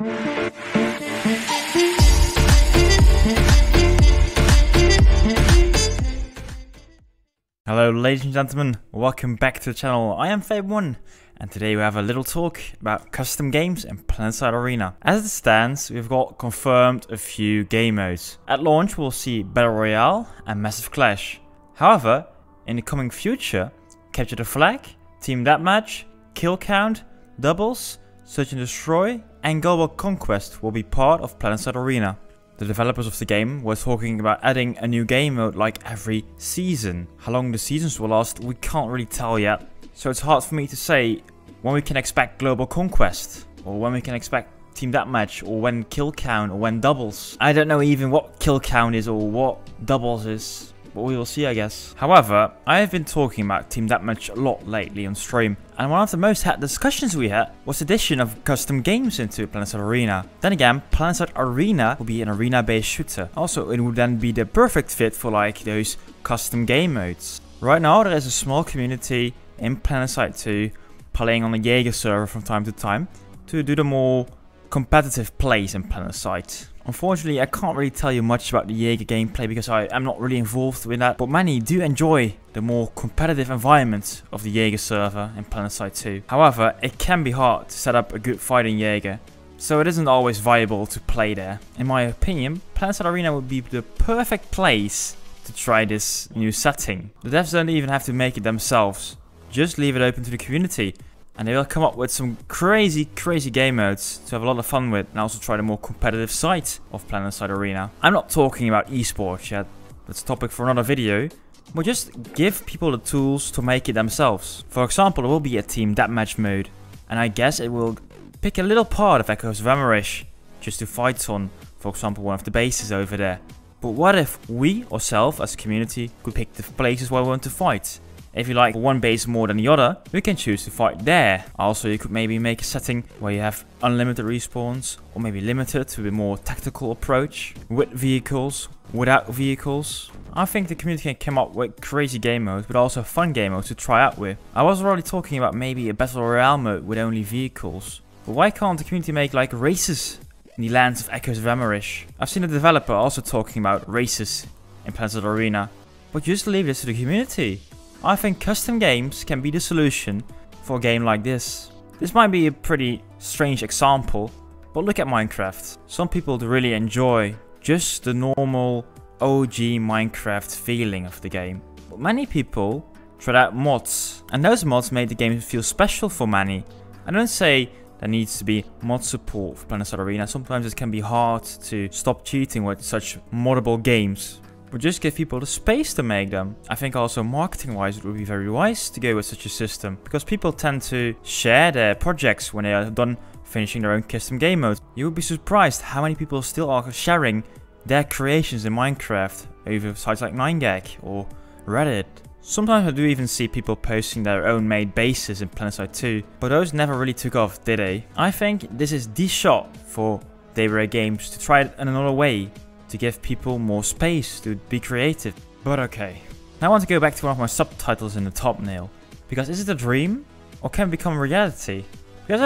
Hello ladies and gentlemen, welcome back to the channel. I am Fabe1 and today we have a little talk about custom games and Planetside Arena. As it stands, we've got confirmed a few game modes. At launch we'll see Battle Royale and Massive Clash. However, in the coming future, Capture the Flag, Team Deathmatch, Kill Count, Doubles, Search and Destroy and Global Conquest will be part of Planetside Arena. The developers of the game were talking about adding a new game mode like every season. How long the seasons will last, we can't really tell yet. So it's hard for me to say when we can expect Global Conquest, or when we can expect Team Deathmatch, or when Kill Count, or when Doubles. I don't know even what Kill Count is or what Doubles is, but we will see, I guess. However, I have been talking about Team Deathmatch a lot lately on stream, and one of the most had discussions we had was the addition of custom games into Planetside Arena. Then again, Planetside Arena will be an arena-based shooter. Also, it would then be the perfect fit for like those custom game modes. Right now, there is a small community in Planetside 2 playing on the Jaeger server from time to time to do the more competitive plays in Planetside. Unfortunately, I can't really tell you much about the Jaeger gameplay because I am not really involved with that, but many do enjoy the more competitive environment of the Jaeger server in Planetside 2. However, it can be hard to set up a good fight in Jaeger, so it isn't always viable to play there. In my opinion, Planetside Arena would be the perfect place to try this new setting. The devs don't even have to make it themselves, just leave it open to the community. And they will come up with some crazy game modes to have a lot of fun with, and also try the more competitive side of Planetside Arena. I'm not talking about esports yet, that's a topic for another video, but just give people the tools to make it themselves. For example, there will be a Team Deathmatch mode, and I guess it will pick a little part of Echoes of Amerish just to fight on, for example, one of the bases over there. But what if we, ourselves as a community, could pick the places where we want to fight? If you like one base more than the other, we can choose to fight there. Also, you could maybe make a setting where you have unlimited respawns, or maybe limited to a more tactical approach, with vehicles, without vehicles. I think the community can come up with crazy game modes, but also fun game modes to try out with. I was already talking about maybe a Battle Royale mode with only vehicles. But why can't the community make like races in the lands of Echoes of Amerish? I've seen a developer also talking about races in Planetside Arena. But just leave this to the community. I think custom games can be the solution for a game like this. This might be a pretty strange example, but look at Minecraft. Some people really enjoy just the normal OG Minecraft feeling of the game. But many people tried out mods, and those mods made the game feel special for many. I don't say there needs to be mod support for Planetside Arena. Sometimes it can be hard to stop cheating with such moddable games. But just give people the space to make them. I think also marketing wise it would be very wise to go with such a system, because people tend to share their projects when they are done finishing their own custom game modes. You would be surprised how many people still are sharing their creations in Minecraft over sites like 9gag or Reddit. Sometimes I do even see people posting their own made bases in Planetside 2, but those never really took off, did they? I think this is the shot for Daybreak Games to try it in another way, to give people more space to be creative. But okay, now I want to go back to one of my subtitles in the thumbnail, because is it a dream or can it become reality? Because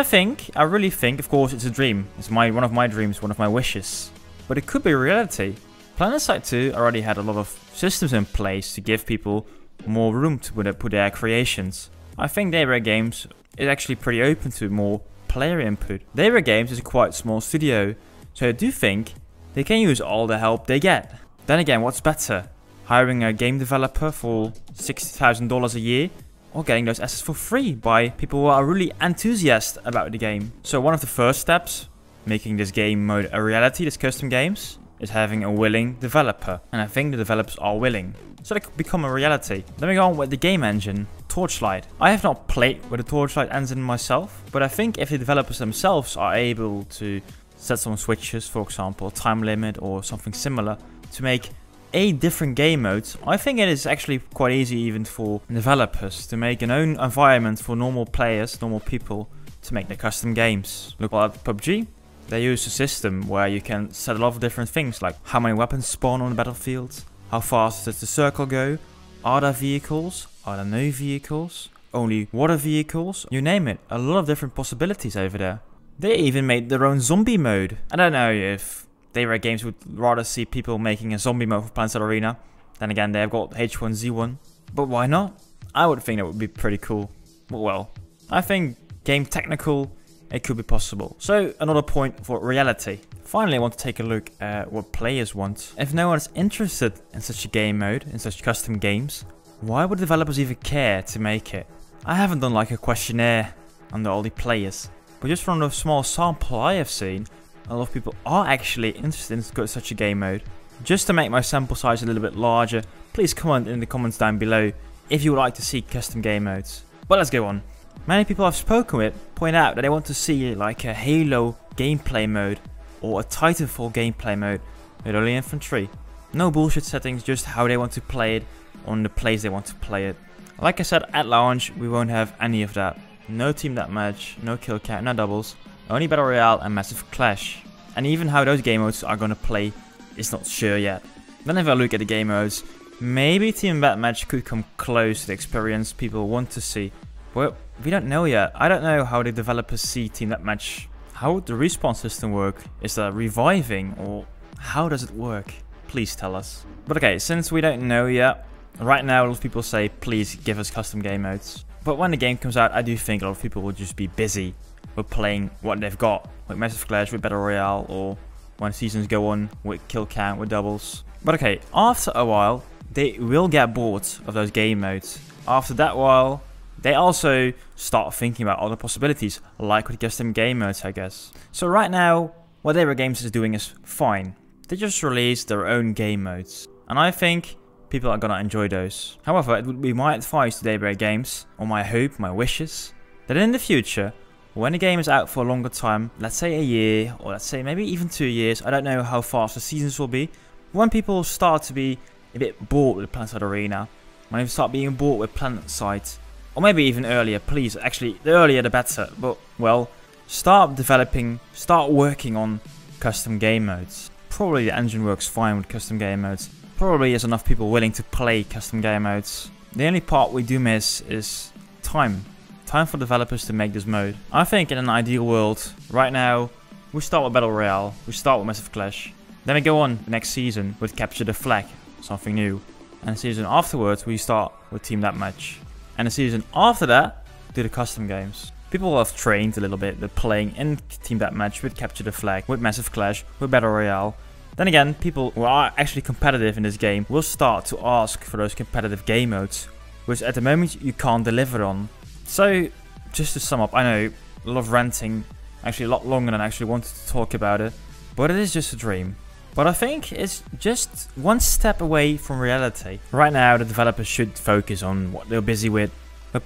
I really think, of course it's a dream, it's one of my dreams, one of my wishes, but it could be reality. Planetside 2 already had a lot of systems in place to give people more room to put their creations. I think Daybreak Games is actually pretty open to more player input. Daybreak Games is a quite small studio, so I do think they can use all the help they get. Then again, what's better? Hiring a game developer for $60,000 a year, or getting those assets for free by people who are really enthusiastic about the game. So one of the first steps, making this game mode a reality, this custom games, is having a willing developer. And I think the developers are willing, so they could become a reality. Then we go on with the game engine, Torchlight. I have not played with the Torchlight engine myself, but I think if the developers themselves are able to set some switches, for example, time limit or something similar, to make 8 different game modes, I think it is actually quite easy even for developers to make an own environment for normal players, normal people, to make their custom games. Look at PUBG. They use a system where you can set a lot of different things, like how many weapons spawn on the battlefield, how fast does the circle go, are there vehicles, are there no vehicles, only water vehicles, you name it, a lot of different possibilities over there. They even made their own zombie mode. I don't know if Daybreak Games would rather see people making a zombie mode for Planetside Arena. Then again, they've got H1Z1. But why not? I would think that would be pretty cool. Well, I think game technical, it could be possible. So another point for reality. Finally, I want to take a look at what players want. If no one is interested in such a game mode, in such custom games, why would developers even care to make it? I haven't done like a questionnaire on all the players, but just from the small sample I have seen, a lot of people are actually interested in such a game mode. Just to make my sample size a little bit larger, please comment in the comments down below if you would like to see custom game modes. But let's go on. Many people I've spoken with point out that they want to see like a Halo gameplay mode or a Titanfall gameplay mode with only infantry. No bullshit settings, just how they want to play it on the place they want to play it. Like I said, at launch we won't have any of that. No team deathmatch, no kill count, no doubles, only battle royale and massive clash. And even how those game modes are gonna play is not sure yet. Then if I look at the game modes, maybe team deathmatch could come close to the experience people want to see. But we don't know yet. I don't know how the developers see team deathmatch. How would the respawn system work? Is that reviving or how does it work? Please tell us. But okay, since we don't know yet, right now a lot of people say please give us custom game modes. But when the game comes out, I do think a lot of people will just be busy with playing what they've got. With Massive Clash, with Battle Royale, or when seasons go on, with kill count, with doubles. But okay, after a while, they will get bored of those game modes. After that while, they also start thinking about other possibilities, like with custom game modes, I guess. So right now, what Daybreak Games is doing is fine. They just released their own game modes. And I think people are gonna enjoy those. However, it would be my advice to Daybreak Games, or my hope, my wishes, that in the future, when the game is out for a longer time, let's say a year, or let's say maybe even 2 years, I don't know how fast the seasons will be, when people start to be a bit bored with Planetside Arena, when they start being bored with Planetside, or maybe even earlier, please, actually, the earlier the better, but, well, start developing, start working on custom game modes. Probably the engine works fine with custom game modes. Probably there's enough people willing to play custom game modes. The only part we do miss is time. Time for developers to make this mode. I think in an ideal world, right now, we start with Battle Royale, we start with Massive Clash. Then we go on the next season with Capture the Flag, something new. And the season afterwards, we start with Team Deathmatch. And the season after that, do the custom games. People have trained a little bit, they're playing in Team Deathmatch with Capture the Flag, with Massive Clash, with Battle Royale. Then again, people who are actually competitive in this game will start to ask for those competitive game modes, which at the moment you can't deliver on. So, just to sum up, I know a lot of ranting, actually a lot longer than I actually wanted to talk about it, but it is just a dream. But I think it's just one step away from reality. Right now, the developers should focus on what they're busy with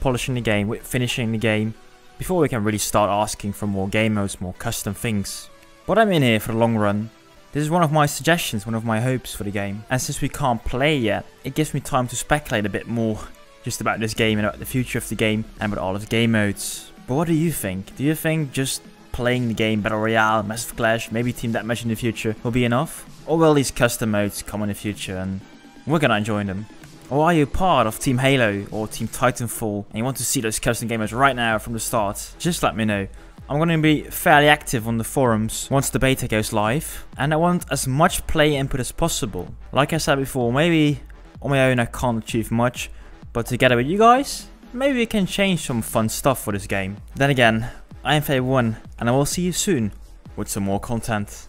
polishing the game, with finishing the game, before we can really start asking for more game modes, more custom things. But I'm in here for the long run. This is one of my suggestions, one of my hopes for the game. And since we can't play yet, it gives me time to speculate a bit more just about this game and about the future of the game and about all of the game modes. But what do you think? Do you think just playing the game Battle Royale, Massive Clash, maybe Team Deathmatch in the future will be enough? Or will these custom modes come in the future and we're gonna enjoy them? Or are you part of Team Halo or Team Titanfall and you want to see those custom game modes right now from the start? Just let me know. I'm going to be fairly active on the forums once the beta goes live, and I want as much player input as possible. Like I said before, maybe on my own I can't achieve much, but together with you guys, maybe we can change some fun stuff for this game. Then again, I am Fabe1, and I will see you soon with some more content.